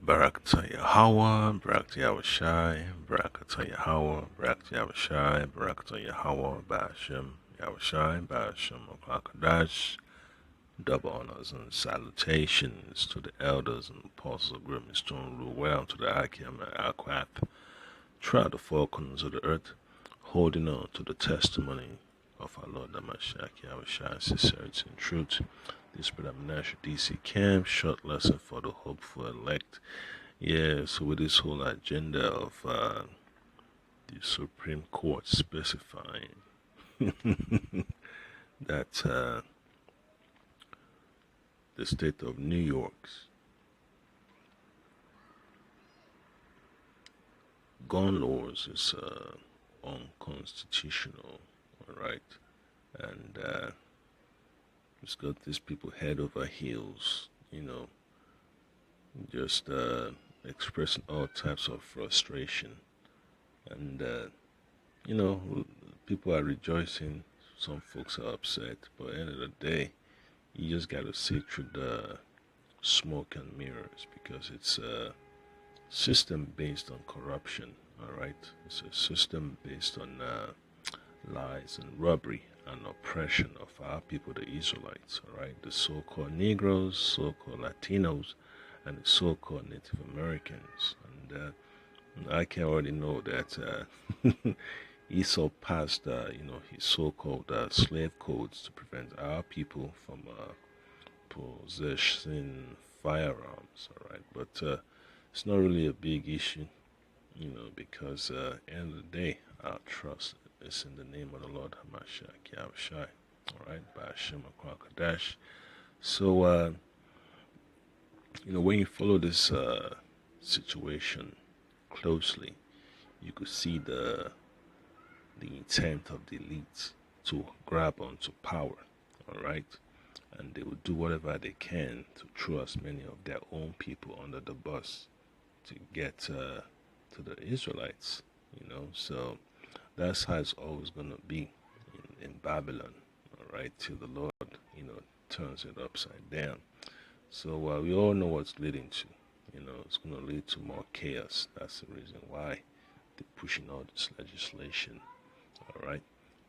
Barakata Yahweh, Barakata Yahushai, Barakata Yahweh, Barakata Yahushai, Barakata Yahweh, Ba'ashem Yahushai, Ba'ashem Oklakadash. Double honors and salutations to the elders and apostles of Grim Stone rule well to the Akim and Aquath throughout the four corners of the earth, holding on to the testimony of our Lord Damashak Yahushai, sincerity and truth. This predominant DC camp, short lesson for the hopeful elect. Yeah, so with this whole agenda of the Supreme Court specifying that the state of New York's gun laws is unconstitutional, all right, and it's got these people head over heels, just expressing all types of frustration, and people are rejoicing. Some folks are upset, but at the end of the day, you just got to see through the smoke and mirrors because it's a system based on corruption. All right, it's a system based on lies and robbery and oppression of our people, the Israelites. All right, the so-called Negroes, so-called Latinos, and the so-called Native Americans. And I can already know that Esau passed, his so-called slave codes to prevent our people from possessing firearms. All right, but it's not really a big issue, because at the end of the day, our trust is in the name of the Lord Hamashiach Yahushai. All right, by Hashem Kadash. So, when you follow this situation closely, you could see the intent of the elites to grab onto power. All right, and they will do whatever they can to throw as many of their own people under the bus to get to the Israelites, So that's how it's always going to be in Babylon, all right, till the Lord, turns it upside down. So we all know what's leading to, it's going to lead to more chaos. That's the reason why they're pushing all this legislation, all right,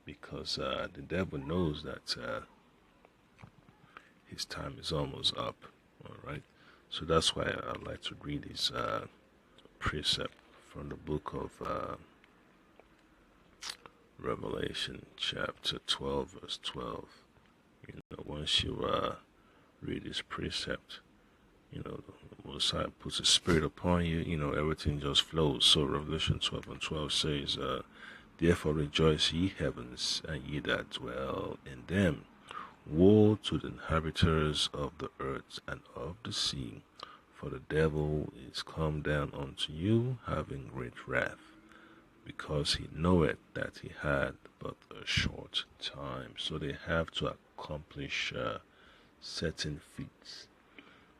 because the devil knows that his time is almost up, all right. So that's why I'd like to read this precept from the book of Revelation, chapter 12, verse 12. Once you read this precept, the Most High puts a spirit upon you, everything just flows. So Revelation 12 and 12 says, therefore rejoice, ye heavens, and ye that dwell in them. Woe to the inhabitants of the earth and of the sea, for the devil is come down unto you, having great wrath, because he knoweth that he had but a short time. So they have to accomplish certain feats.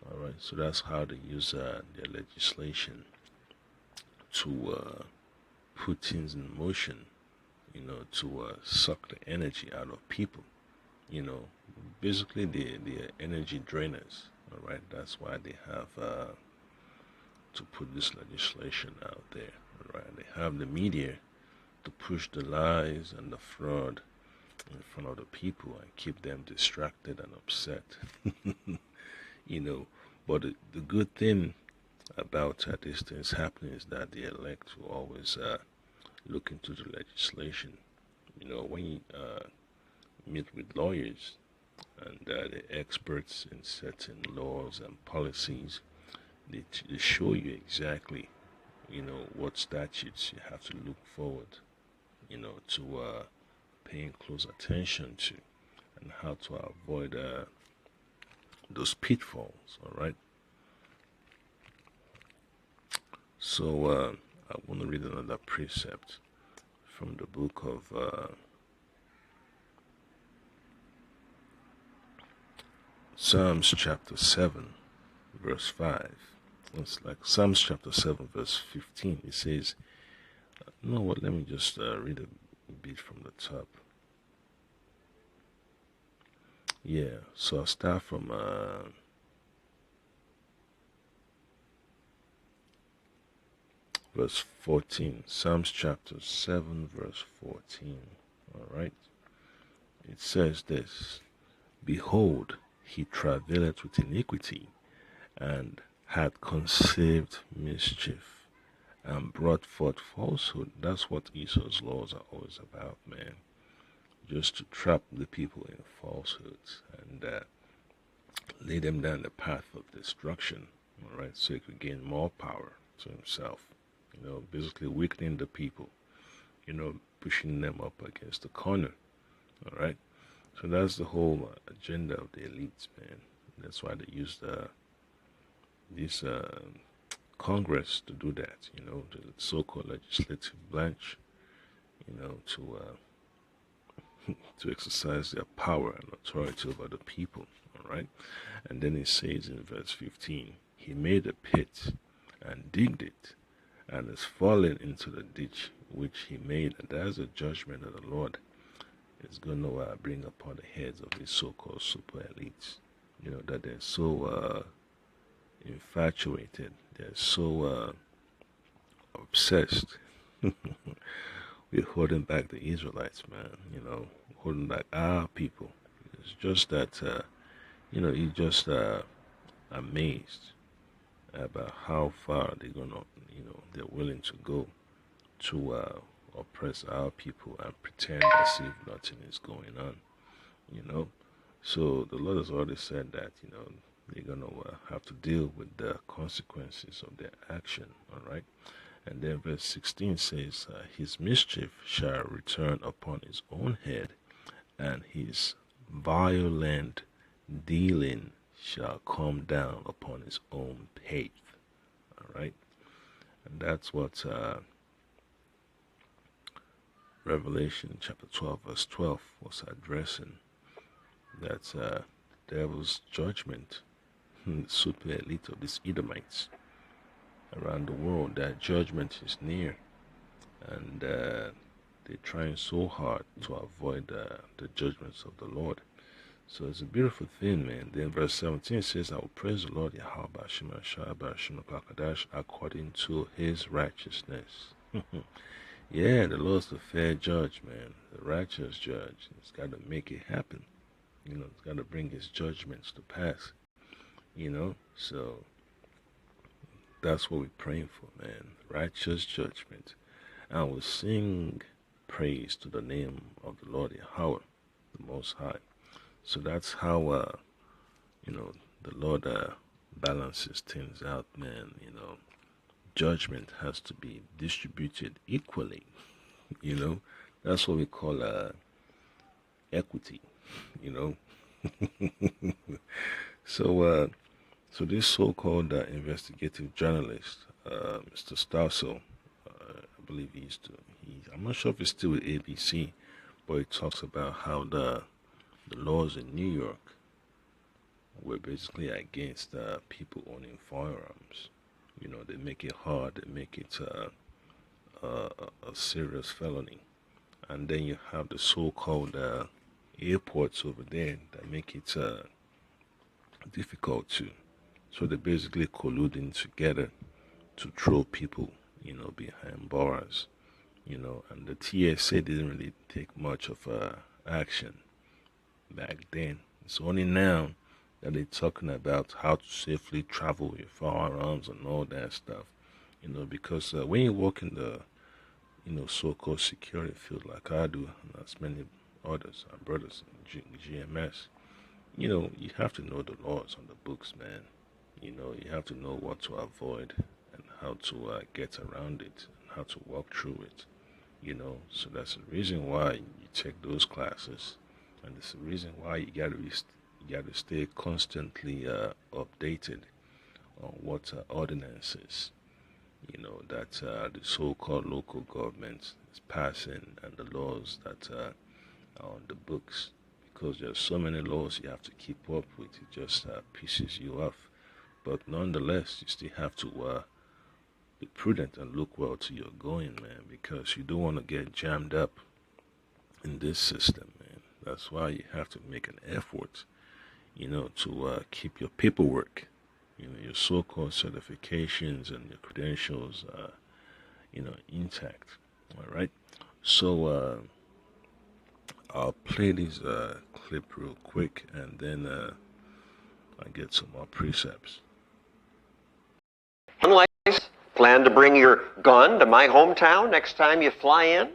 All right, so that's how they use their legislation to put things in motion, to suck the energy out of people. Basically they're energy drainers. All right, that's why they have to put this legislation out there. All right, they have the media to push the lies and the fraud in front of the people and keep them distracted and upset. But the good thing about these things happening is that the elect will always look into the legislation. When you meet with lawyers and the experts in certain laws and policies, they show you exactly, what statutes you have to look forward, to paying close attention to, and how to avoid those pitfalls. All right. So I want to read another precept from the book of Psalms chapter 7, verse 5. It's like Psalms chapter 7, verse 15. It says, you know what, let me just read a bit from the top. Yeah, so I'll start from verse 14. Psalms chapter 7, verse 14. All right. It says this: Behold, he travaileth with iniquity, and had conceived mischief, and brought forth falsehood. That's what Esau's laws are always about, man. Just to trap the people in falsehoods and lay them down the path of destruction, all right, so he could gain more power to himself, basically weakening the people, pushing them up against the corner, all right. So that's the whole agenda of the elites, man. That's why they use this Congress to do that, the so-called legislative branch, to exercise their power and authority over the people, all right? And then it says in verse 15, he made a pit and digged it, and is fallen into the ditch which he made. And that's a judgment that the Lord is going to bring upon the heads of these so-called super elites, that they're so infatuated, they're so obsessed with holding back the Israelites, man, holding back our people. It's just that, you're just amazed about how far they're gonna, they're willing to go to oppress our people and pretend as if nothing is going on, So the Lord has already said that, they're gonna have to deal with the consequences of their action, all right? And then verse 16 says, his mischief shall return upon his own head, and his violent dealing shall come down upon his own pate. All right? And that's what Revelation chapter 12, verse 12 was addressing. That's devil's judgment, the super elite of these Edomites around the world. That judgment is near, and they're trying so hard to avoid the judgments of the Lord. So it's a beautiful thing, man. Then verse 17 says, I will praise the Lord Yahweh Bashim Ashai Bashim Kakadash according to his righteousness. Yeah, the Lord's the fair judge, man. The righteous judge. He's got to make it happen. He's got to bring his judgments to pass. So that's what we're praying for, man. Righteous judgment. And we'll sing praise to the name of the Lord Yahweh, the Most High. So that's how, the Lord balances things out, man. Judgment has to be distributed equally. That's what we call equity. So this so-called investigative journalist, Mr. Starsel, I believe I'm not sure if he's still with ABC, but he talks about how the laws in New York were basically against people owning firearms. They make it hard, they make it a serious felony. And then you have the so-called airports over there that make it difficult to. So they're basically colluding together to throw people, behind bars, and the TSA didn't really take much of action back then. It's only now that they're talking about how to safely travel with firearms and all that stuff, because when you work in the, so-called security field like I do, and as many others, our brothers in GMS, you have to know the laws on the books, man. You have to know what to avoid and how to get around it and how to walk through it, So that's the reason why you take those classes, and it's the reason why you got to stay constantly updated on what ordinances, that the so-called local government is passing and the laws that are on the books. Because there's so many laws you have to keep up with, it just pisses you off. But nonetheless, you still have to be prudent and look well to your going, man, because you don't want to get jammed up in this system, man. That's why you have to make an effort, to keep your paperwork, your so-called certifications and your credentials intact. All right. So I'll play this clip real quick, and then I'll get some more precepts. Plan to bring your gun to my hometown next time you fly in?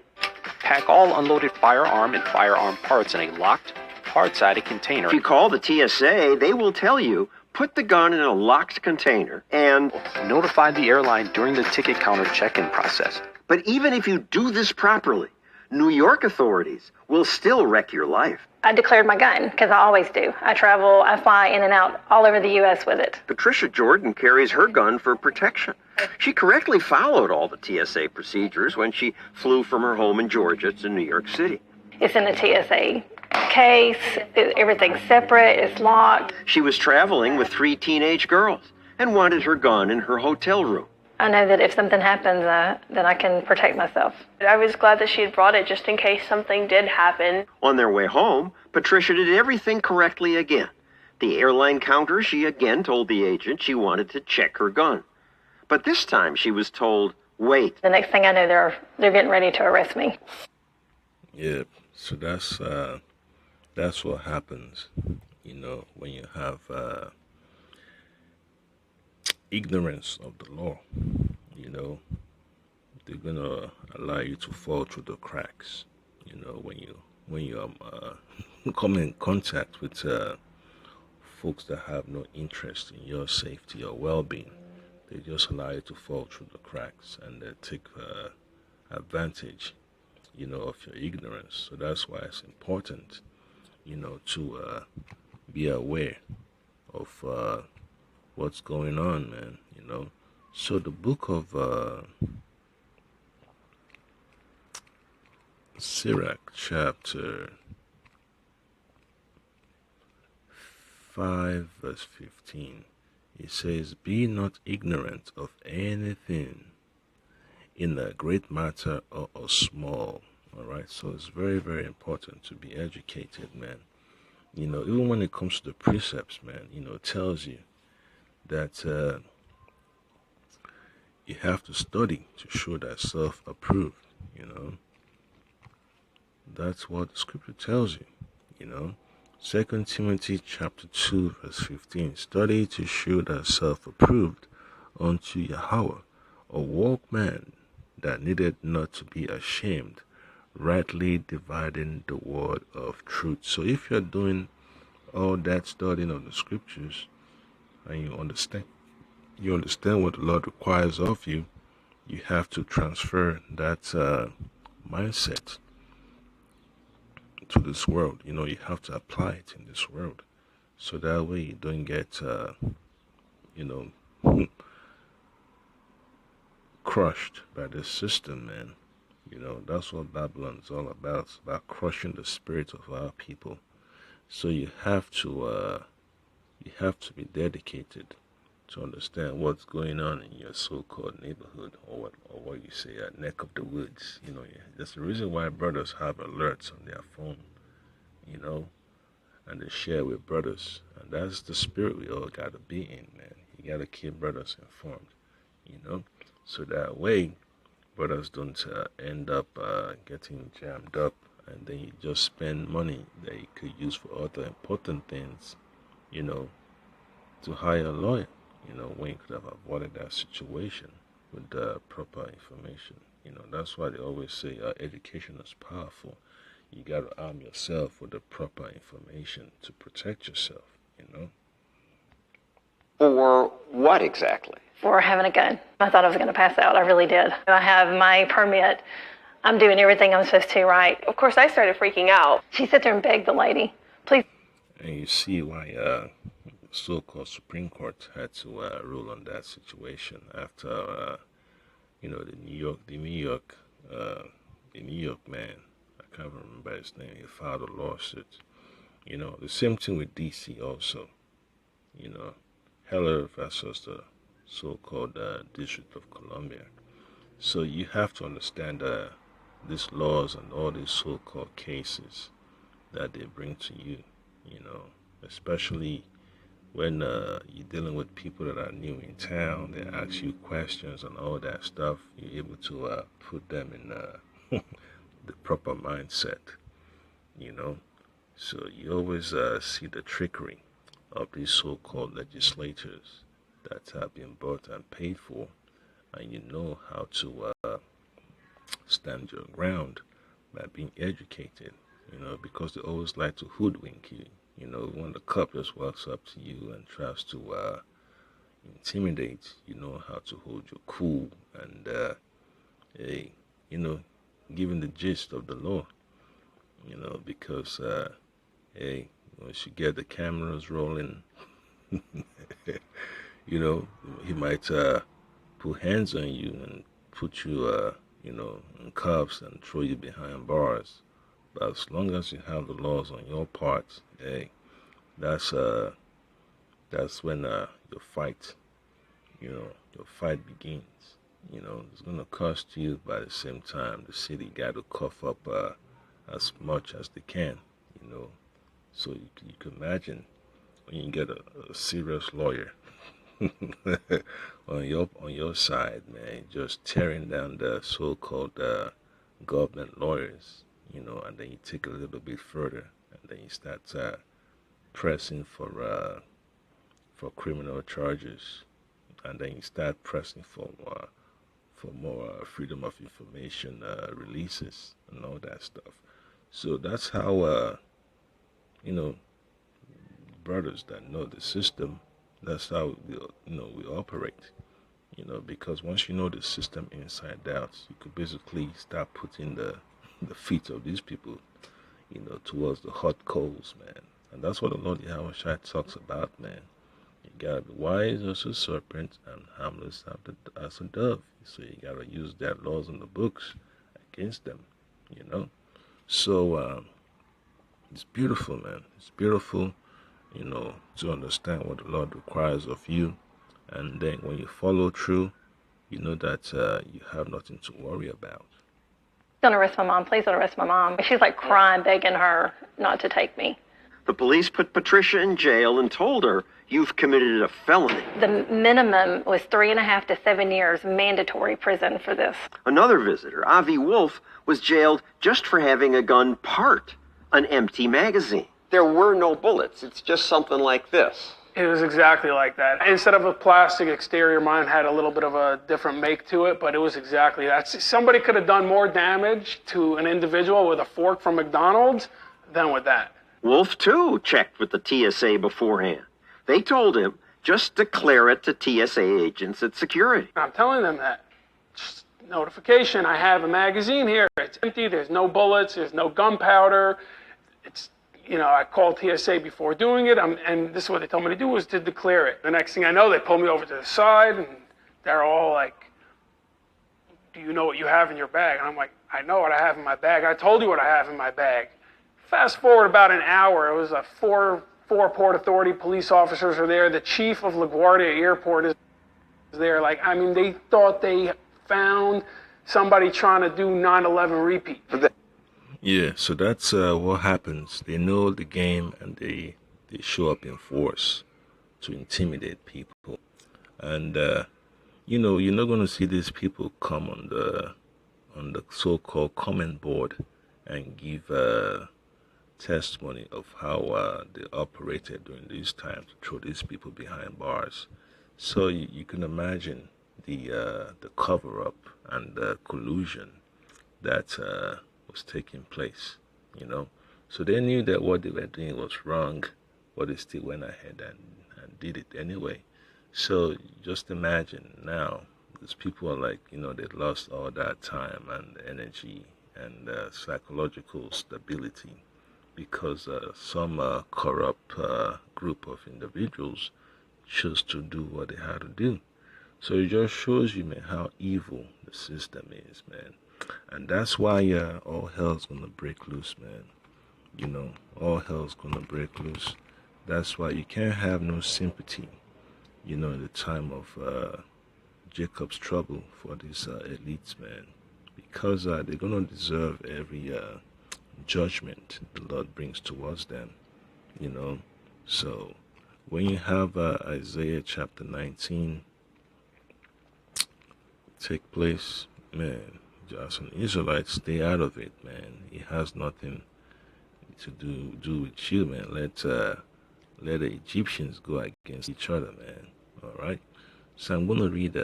Pack all unloaded firearm and firearm parts in a locked, hard-sided container. If you call the TSA, they will tell you, put the gun in a locked container and Notify the airline during the ticket counter check-in process. But even if you do this properly, New York authorities will still wreck your life. I declared my gun, because I always do. I fly in and out all over the U.S. with it. Patricia Jordan carries her gun for protection. She correctly followed all the TSA procedures when she flew from her home in Georgia to New York City. It's in the TSA case. Everything's separate. It's locked. She was traveling with 3 teenage girls and wanted her gun in her hotel room. I know that if something happens, then I can protect myself. I was glad that she had brought it just in case something did happen. On their way home, Patricia did everything correctly again. The airline counter, she again told the agent she wanted to check her gun. But this time she was told, wait. The next thing I know, they're getting ready to arrest me. Yeah, so that's what happens, when you have ignorance of the law. They're gonna allow you to fall through the cracks. When you come in contact with folks that have no interest in your safety or well-being, they just allow you to fall through the cracks, and they take advantage, of your ignorance. So that's why it's important, to be aware of what's going on, man. So the book of Sirach, chapter 5, verse 15, it says, "Be not ignorant of anything, in a great matter or a small." All right, so it's very, very important to be educated, man. Even when it comes to the precepts, man, it tells you that you have to study to show thyself approved. That's what the scripture tells you. 2 Timothy chapter 2, verse 15, "Study to show thyself approved unto Yahweh, a workman that needed not to be ashamed, rightly dividing the word of truth." So if you're doing all that studying of the scriptures, and you understand what the Lord requires of you, you have to transfer that mindset to this world. You have to apply it in this world, so that way you don't get crushed by this system, man. That's what Babylon is all about. It's about crushing the spirit of our people. So you have to be dedicated to understand what's going on in your so-called neighborhood, or what you say, a neck of the woods. That's the reason why brothers have alerts on their phone, and they share with brothers. And that's the spirit we all gotta be in, man. You gotta keep brothers informed, so that way brothers don't end up getting jammed up, and then you just spend money that you could use for other important things, to hire a lawyer, when you could have avoided that situation with the proper information. That's why they always say education is powerful. You got to arm yourself with the proper information to protect yourself, For what exactly? For having a gun. I thought I was going to pass out. I really did. I have my permit. I'm doing everything I'm supposed to, right? Of course, I started freaking out. She sat there and begged the lady, please. And you see why the so-called Supreme Court had to rule on that situation after, the New York man, I can't remember his name, he filed a lawsuit. The same thing with DC also. Heller versus the so-called District of Columbia. So you have to understand these laws and all these so-called cases that they bring to you, especially when you're dealing with people that are new in town, they ask you questions and all that stuff, you're able to put them in the proper mindset, you know. So you always see the trickery of these so-called legislators that have been bought and paid for, and you know how to stand your ground by being educated, because they always like to hoodwink you. When the cop just walks up to you and tries to intimidate, you know how to hold your cool and, hey, given the gist of the law, because, hey, once you get the cameras rolling, he might put hands on you and put you, in cuffs and throw you behind bars. But as long as you have the laws on your part, hey, that's when your fight, your fight begins. It's gonna cost you, but at the same time, the city got to cough up as much as they can, So you can imagine when you get a serious lawyer on your side, man, just tearing down the so-called government lawyers, and then you take a little bit further, and then you start pressing for criminal charges, and then you start pressing for more freedom of information releases and all that stuff. So that's how brothers that know the system, that's how we operate. Because once you know the system inside out, you could basically start putting the feet of these people, towards the hot coals, man. And that's what the Lord Yahweh Shai talks about, man. You gotta be wise as a serpent and harmless as a dove. So you gotta use that laws in the books against them, So it's beautiful, man. It's beautiful, to understand what the Lord requires of you. And then when you follow through, you know that you have nothing to worry about. Don't arrest my mom. Please don't arrest my mom. She's like crying, begging her not to take me. The police put Patricia in jail and told her, "You've committed a felony." The minimum was 3.5 to 7 years mandatory prison for this. Another visitor, Avi Wolf, was jailed just for having a gun part, an empty magazine. There were no bullets. It's just something like this. It was exactly like that. Instead of a plastic exterior, mine had a little bit of a different make to it, but it was exactly that. Somebody could have done more damage to an individual with a fork from McDonald's than with that. Wolf, too, checked with the TSA beforehand. They told him, just declare it to TSA agents at security. I'm telling them that. Just notification, I have a magazine here. It's empty, there's no bullets, there's no gunpowder. It's, I called TSA before doing it, and this is what they told me to do, was to declare it. The next thing I know, they pulled me over to the side, and they're all like, "Do you know what you have in your bag?" And I'm like, "I know what I have in my bag. I told you what I have in my bag." Fast forward about an hour, it was a four Port Authority police officers are there. The chief of LaGuardia Airport is there. They thought they found somebody trying to do 9/11 repeat. Yeah, so that's what happens. They know the game, and they show up in force to intimidate people. And you're not going to see these people come on the so-called comment board and give testimony of how they operated during these times to throw these people behind bars. So you can imagine the cover-up and the collusion that was taking place, So they knew that what they were doing was wrong, but they still went ahead and did it anyway. So just imagine now, these people are like, they lost all that time and energy and psychological stability because some corrupt group of individuals chose to do what they had to do. So it just shows you, man, how evil the system is, man. And that's why all hell's gonna break loose, man. All hell's gonna break loose. That's why you can't have no sympathy, in the time of Jacob's trouble for these elites, man. Because they're gonna deserve every judgment the Lord brings towards them, So when you have Isaiah chapter 19 take place, man, just an Israelite, stay out of it, man. It has nothing to do with you, man. Let the Egyptians go against each other, man. All right. So I'm gonna read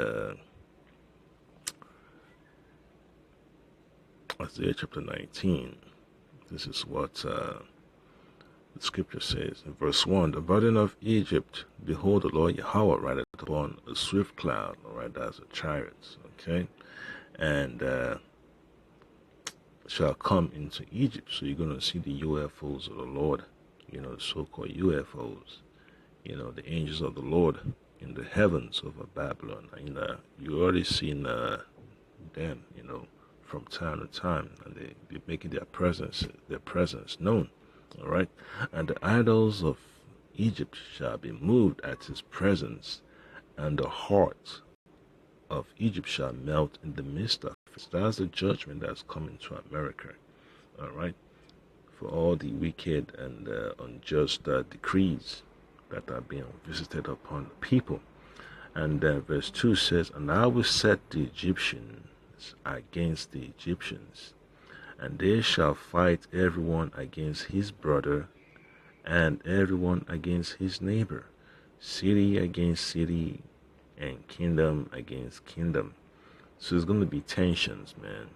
Isaiah chapter 19. This is what the scripture says in verse 1. The burden of Egypt, behold, the Lord Yahweh rideth upon a swift cloud, all right, that's a chariot, okay, and shall come into Egypt. So you're going to see the UFOs of the Lord, the so-called UFOs, the angels of the Lord in the heavens over Babylon. And you already seen them, from time to time, and they be making their presence known. All right, and the idols of Egypt shall be moved at his presence, and the heart of Egypt shall melt in the midst of it. So that's the judgment that's coming to America. All right, for all the wicked and unjust decrees that are being visited upon the people. And verse 2 says, and I will set the Egyptians against the Egyptians, and they shall fight everyone against his brother, and everyone against his neighbor, city against city, and kingdom against kingdom. So there's going to be tensions, man,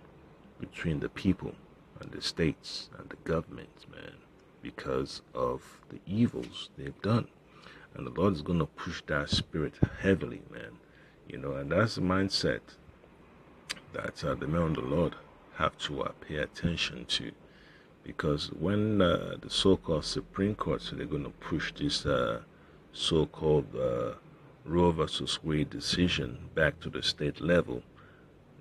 between the people and the states and the governments, man, because of the evils they've done. And the Lord is going to push that spirit heavily, man. And that's the mindset that the men of the Lord have to pay attention to. Because when the so-called Supreme Court, so they're going to push this so-called Roe versus Wade decision back to the state level,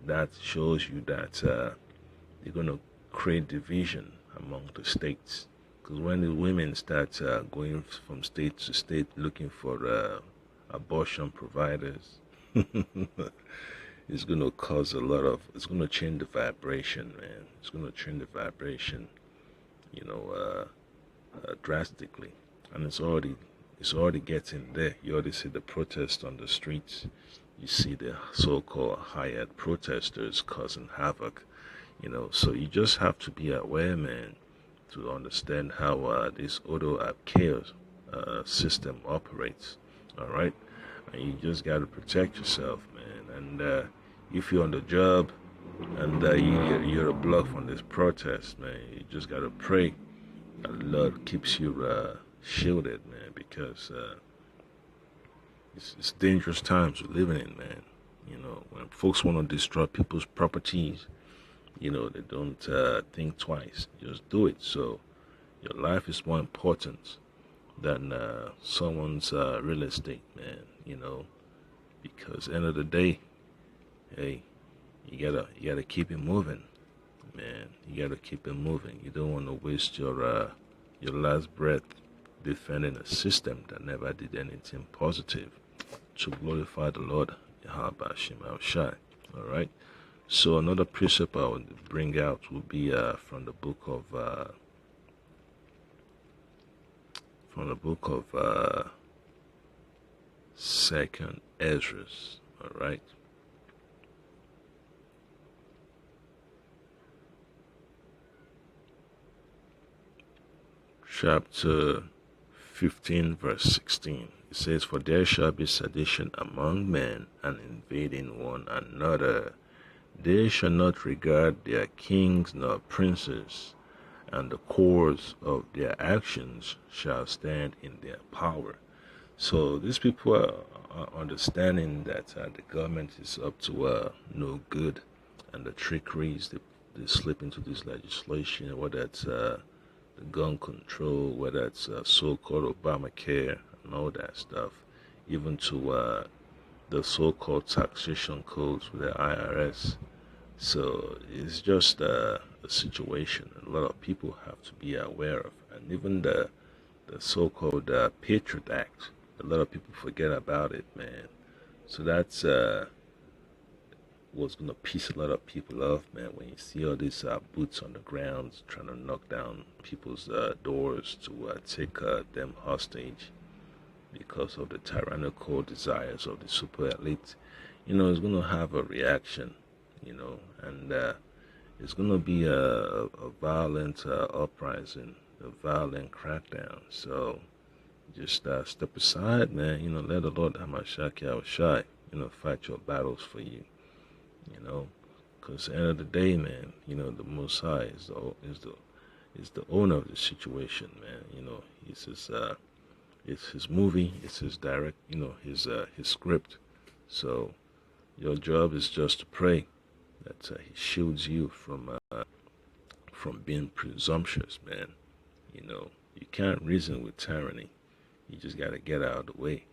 that shows you that they're going to create division among the states. Because when the women start going from state to state looking for abortion providers, it's going to cause it's going to change the vibration, man. It's going to change the vibration, drastically. And it's already getting there. You already see the protests on the streets. You see the so-called hired protesters causing havoc, So you just have to be aware, man, to understand how this auto chaos system operates, all right? And you just got to protect yourself, man. And if you're on the job and you're a block from this protest, man, you just got to pray that the Lord keeps you shielded, man, because it's dangerous times we're living in, man. When folks want to destroy people's properties, they don't think twice. Just do it. So your life is more important than someone's real estate, man. Because end of the day, hey, you gotta keep it moving, man. You gotta keep it moving. You don't want to waste your last breath defending a system that never did anything positive to glorify the Lord, Yahweh Shema Shai. All right. So another precept I would bring out will be from the book of Second Ezra. All right. Chapter 15, verse 16. It says, for there shall be sedition among men, and invading one another. They shall not regard their kings nor princes, and the course of their actions shall stand in their power. So these people are understanding that the government is up to no good, and the trickeries they slip into this legislation, whether it's the gun control, whether it's so-called Obamacare and all that stuff, even to the so-called taxation codes with the IRS. So it's just a situation a lot of people have to be aware of. And even the so-called Patriot Act, a lot of people forget about it, man. So that's what's going to piss a lot of people off, man, when you see all these boots on the ground trying to knock down people's doors to take them hostage. because of the tyrannical desires of the super elite, it's going to have a reaction, and it's going to be a violent uprising, a violent crackdown. So just step aside, man. Let the Lord Hamashiach Yahushai, fight your battles for you, because at the end of the day, man, the Most High is the owner of the situation, man. It's his movie, it's his direct, his script. So your job is just to pray that he shields you from being presumptuous, man. You can't reason with tyranny. You just gotta get out of the way.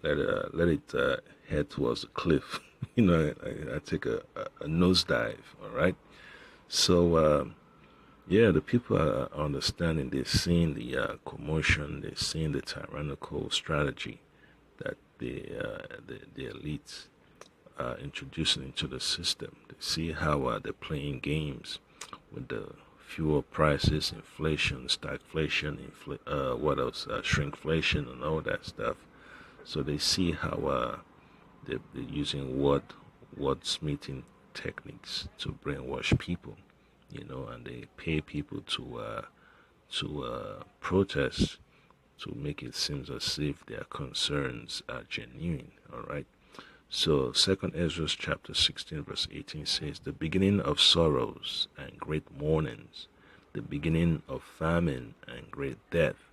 Let it head towards the cliff. I take a nosedive. All right. So the people are understanding. They're seeing the commotion. They're seeing the tyrannical strategy that the elites are introducing into the system. They see how they're playing games with the fuel prices, inflation, stagflation, what else? Shrinkflation, and all that stuff. So they see how they're using wordsmithing techniques to brainwash people, and they pay people to protest, to make it seem as if their concerns are genuine. All right. So 2 Ezra chapter 16 verse 18 says, the beginning of sorrows and great mournings, the beginning of famine and great death,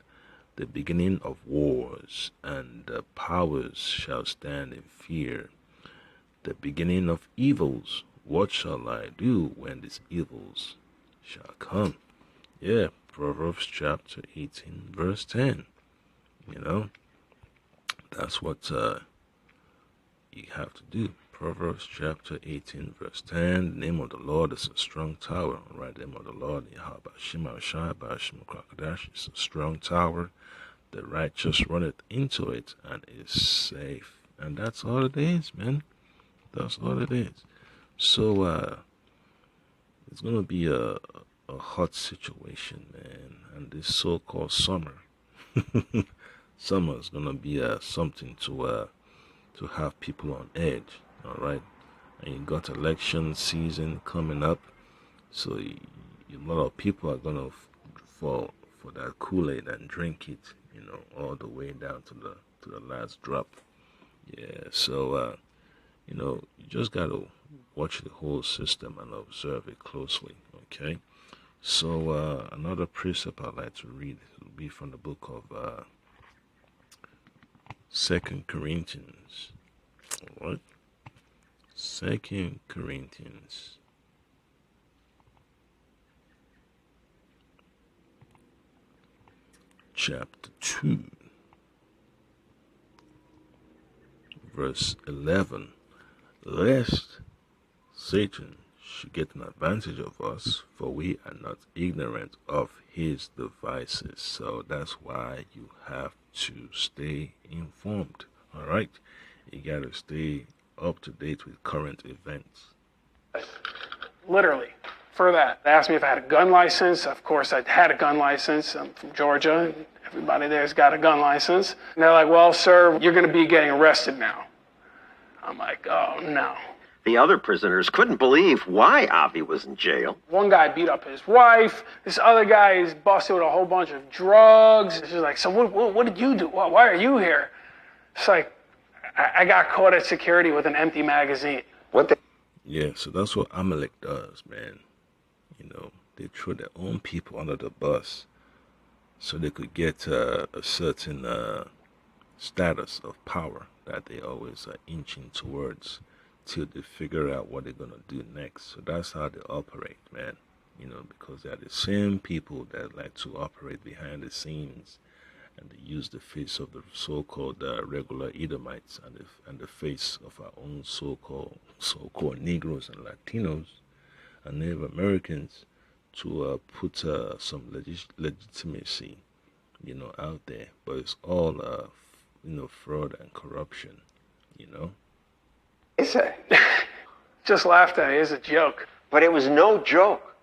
the beginning of wars, and the powers shall stand in fear. The beginning of evils, what shall I do when these evils shall come? Yeah, Proverbs chapter 18 verse 10. That's what you have to do. Proverbs chapter 18 verse 10. The name of the Lord is a strong tower. All right, the name of the Lord is a strong tower. The righteous runneth into it and is safe. And that's all it is, man. That's all it is. So it's gonna be a hot situation, man. And this so-called summer, summer is gonna be something to have people on edge. All right, and you got election season coming up, so a lot of people are gonna fall for that Kool-Aid and drink it, all the way down to the last drop. Yeah, so you just gotta watch the whole system and observe it closely. Okay, so another precept I'd like to read will be from the book of 2 Corinthians. All right, 2 Corinthians chapter 2 verse 11, lest Satan should get an advantage of us, for we are not ignorant of his devices. So that's why you have to stay informed. All right, you gotta stay up to date with current events. Literally, for that. They asked me if I had a gun license. Of course, I had a gun license. I'm from Georgia. Everybody there's got a gun license. And they're like, well, sir, you're going to be getting arrested now. I'm like, oh, no. The other prisoners couldn't believe why Avi was in jail. One guy beat up his wife. This other guy is busted with a whole bunch of drugs. It's just like, so what did you do? Why are you here? It's like, I got caught at security with an empty magazine. Yeah, so that's what Amalek does, man. They throw their own people under the bus so they could get a certain status of power that they always are inching towards till they figure out what they're going to do next. So that's how they operate, man. Because they're the same people that like to operate behind the scenes, and they use the face of the so-called regular Edomites and the face of our own so-called Negroes and Latinos and Native Americans to put some legitimacy, out there. But it's all, fraud and corruption, Just laughed at it. It's a joke. But it was no joke.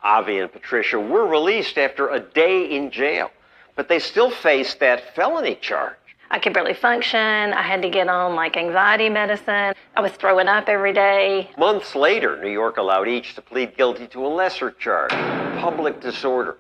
Avi and Patricia were released after a day in jail. But they still faced that felony charge. I could barely function. I had to get on like anxiety medicine. I was throwing up every day. Months later, New York allowed each to plead guilty to a lesser charge, public disorder.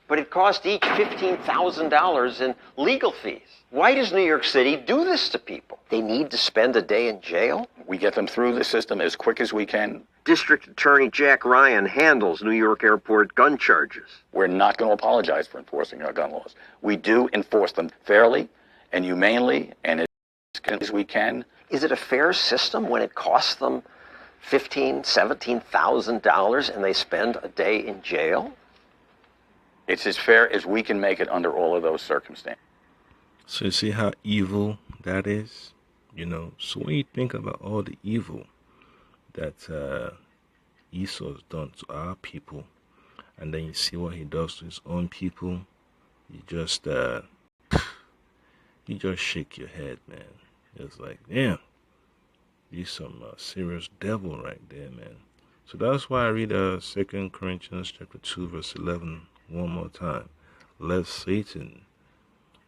But it cost each $15,000 in legal fees. Why does New York City do this to people? They need to spend a day in jail? We get them through the system as quick as we can. District Attorney Jack Ryan handles New York Airport gun charges. We're not going to apologize for enforcing our gun laws. We do enforce them fairly and humanely and as quick as we can. Is it a fair system when it costs them $15,000, $17,000 and they spend a day in jail? It's as fair as we can make it under all of those circumstances. So you see how evil that is? You know, so when you think about all the evil that Esau's done to our people, and then you see what he does to his own people, you just shake your head, man. It's like, damn, he's some serious devil right there, man. So that's why I read 2 Corinthians chapter 2, verse 11 one more time. Lest Satan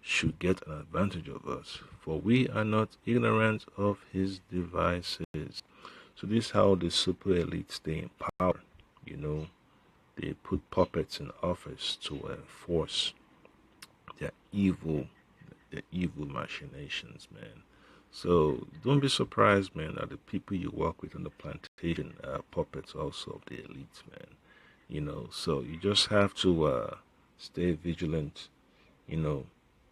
should get an advantage of us, for we are not ignorant of his devices. So this is how the super elite stay in power. You know, they put puppets in office to enforce their evil machinations, man. So don't be surprised, man, that the people you work with on the plantation are puppets also of the elites, man. You know, so you just have to stay vigilant, you know,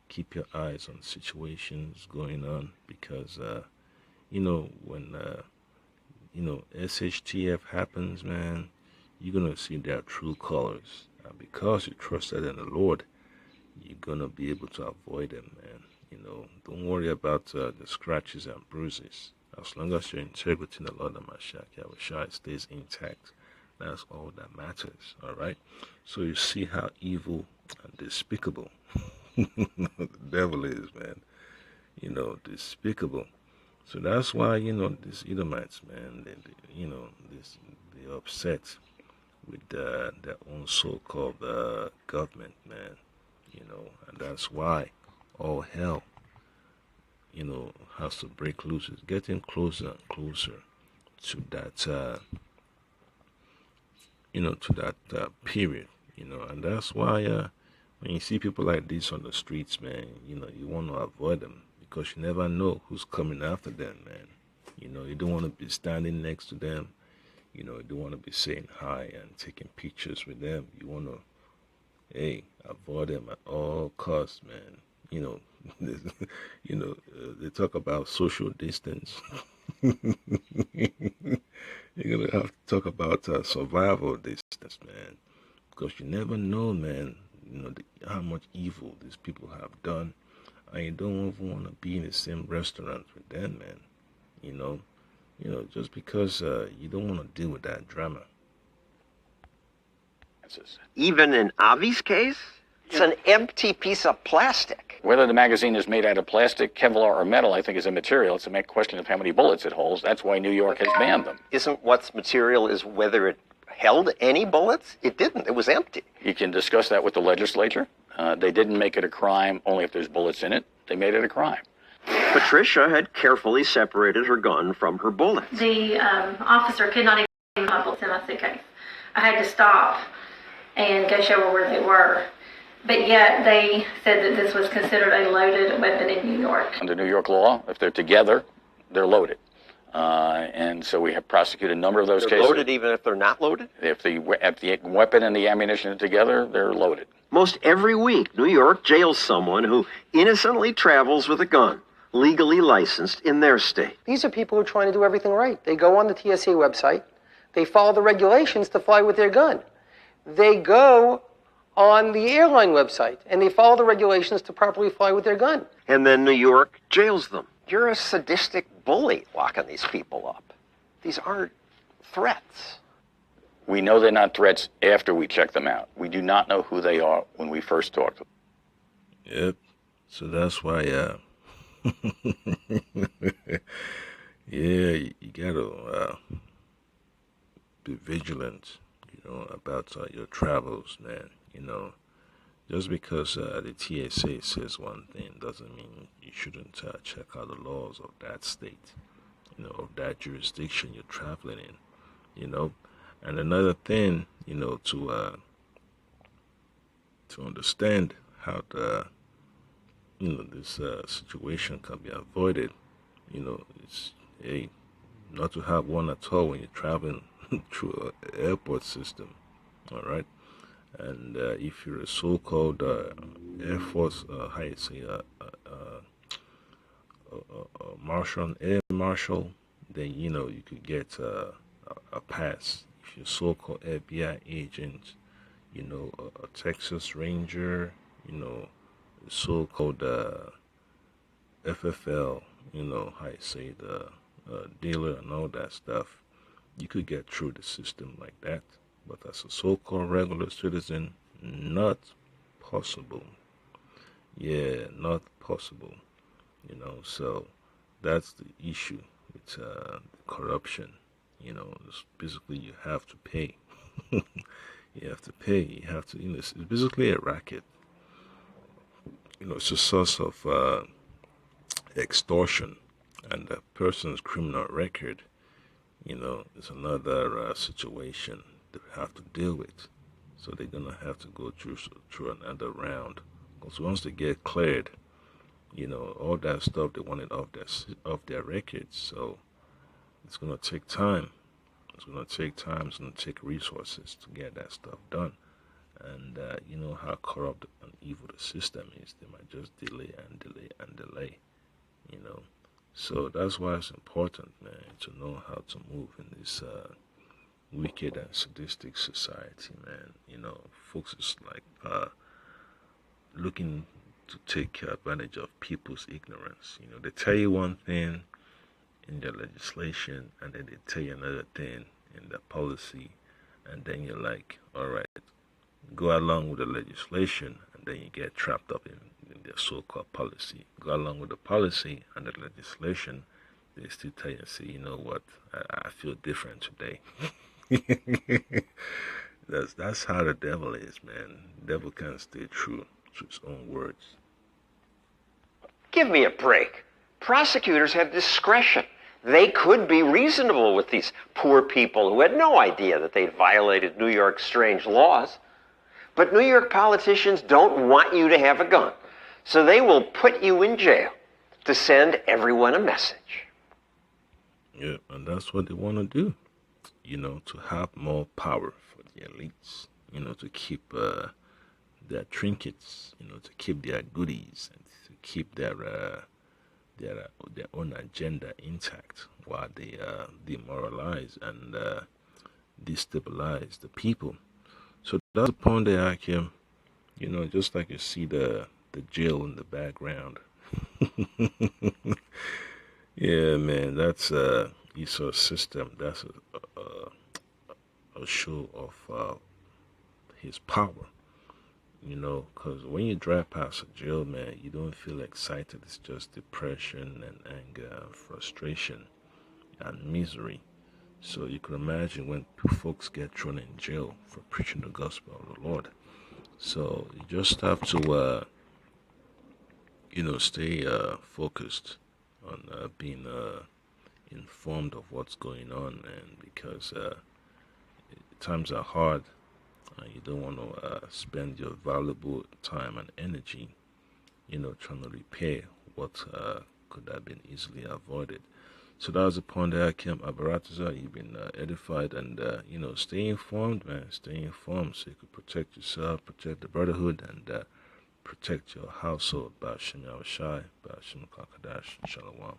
keep your eyes on situations going on, because, you know, when, you know, SHTF happens, man, you're going to see their true colors. And because you trusted in the Lord, you're going to be able to avoid them, man. You know, don't worry about the scratches and bruises. As long as your integrity in the Lord and Mashiach Yahushua stays intact, that's all that matters, all right? So you see how evil and despicable the devil is, man. You know, despicable. So that's why, you know, these Edomites, man, you know, they're upset with their own so-called government, man. You know, and that's why all hell, you know, has to break loose. It's getting closer and closer to that, you know, to that period, you know, and that's why when you see people like this on the streets, man, you know, you want to avoid them, because you never know who's coming after them, man. You know, you don't want to be standing next to them. You know, you don't want to be saying hi and taking pictures with them. You want to, hey, avoid them at all costs, man. You know, you know, they talk about social distance. You're going to have to talk about survival distance, man, because you never know, man, you know, how much evil these people have done, and you don't even want to be in the same restaurant with them, man. You know, just because you don't want to deal with that drama. Even in Avi's case, it's an empty piece of plastic. Whether the magazine is made out of plastic, Kevlar, or metal, I think is immaterial. It's a question of how many bullets it holds. That's why New York has banned them. Isn't what's material is whether it held any bullets? It didn't. It was empty. You can discuss that with the legislature. They didn't make it a crime only if there's bullets in it. They made it a crime. Patricia had carefully separated her gun from her bullets. The officer could not even find my bullets in my suitcase. I had to stop and go show her where they were. But yet they said that this was considered a loaded weapon in New York. Under New York law, if they're together, they're loaded. And so we have prosecuted a number of those They're cases. loaded even if they're not loaded? If the weapon and the ammunition are together, they're loaded. Most every week, New York jails someone who innocently travels with a gun, legally licensed in their state. These are people who are trying to do everything right. They go on the TSA website. They follow the regulations to fly with their gun. They go on the airline website, and they follow the regulations to properly fly with their gun. And then New York jails them. You're a sadistic bully locking these people up. These aren't threats. We know they're not threats after we check them out. We do not know who they are when we first talk to them. Yep. So that's why, yeah, you gotta be vigilant, you know, about your travels, man. You know, Just because the TSA says one thing doesn't mean you shouldn't check out the laws of that state, of that jurisdiction you're traveling in. And another thing, to understand how this situation can be avoided, it's not to have one at all when you're traveling through an airport system, all right? And if you're a so-called Air Force, how you say, marshal, air marshal, then you could get a pass. If you're so-called FBI agent, a Texas Ranger, so-called FFL, how you say, the dealer and all that stuff, you could get through the system like that. But as a so-called regular citizen, not possible. Yeah, not possible. So that's the issue with corruption. It's basically you have to pay. You have to pay. You have to, it's basically a racket. It's a source of extortion, and a person's criminal record, is another situation they have to deal with. So they're gonna have to go through another round. Because once they get cleared, all that stuff they wanted off their records. So it's gonna take time. It's gonna take time. It's gonna take resources to get that stuff done. And you know how corrupt and evil the system is. They might just delay and delay and delay. So that's why it's important, man, to know how to move in this wicked and sadistic society, man. Folks is like looking to take advantage of people's ignorance. They tell you one thing in their legislation, and then they tell you another thing in their policy, and then you're like, all right, go along with the legislation, and then you get trapped up in their so-called policy. Go along with the policy and the legislation, they still tell you and say, you know what, I feel different today. That's how the devil is, man. The devil can't stay true to his own words. Give me a break. Prosecutors have discretion. They could be reasonable with these poor people who had no idea that they'd violated New York's strange laws. But New York politicians don't want you to have a gun, so they will put you in jail to send everyone a message. Yeah, and that's what they want to do, to have more power for the elites, to keep their trinkets, to keep their goodies, and to keep their own agenda intact while they demoralize and destabilize the people. So that's the point they are here, just like you see the jail in the background. Yeah, man, that's Esau's system. That's a show of his power. Because when you drive past a jail, man, you don't feel excited. It's just depression and anger and frustration and misery. So you can imagine when folks get thrown in jail for preaching the gospel of the Lord. So you just have to, stay focused on being informed of what's going on, man, because times are hard. You don't want to spend your valuable time and energy, trying to repair what could have been easily avoided. So that was the point that I came, Abaratuza. You've been edified, and, stay informed, man. Stay informed so you can protect yourself, protect the brotherhood, and protect your household. Ba'ashem Yahushai, Ba'ashem Kakadash, Shalom.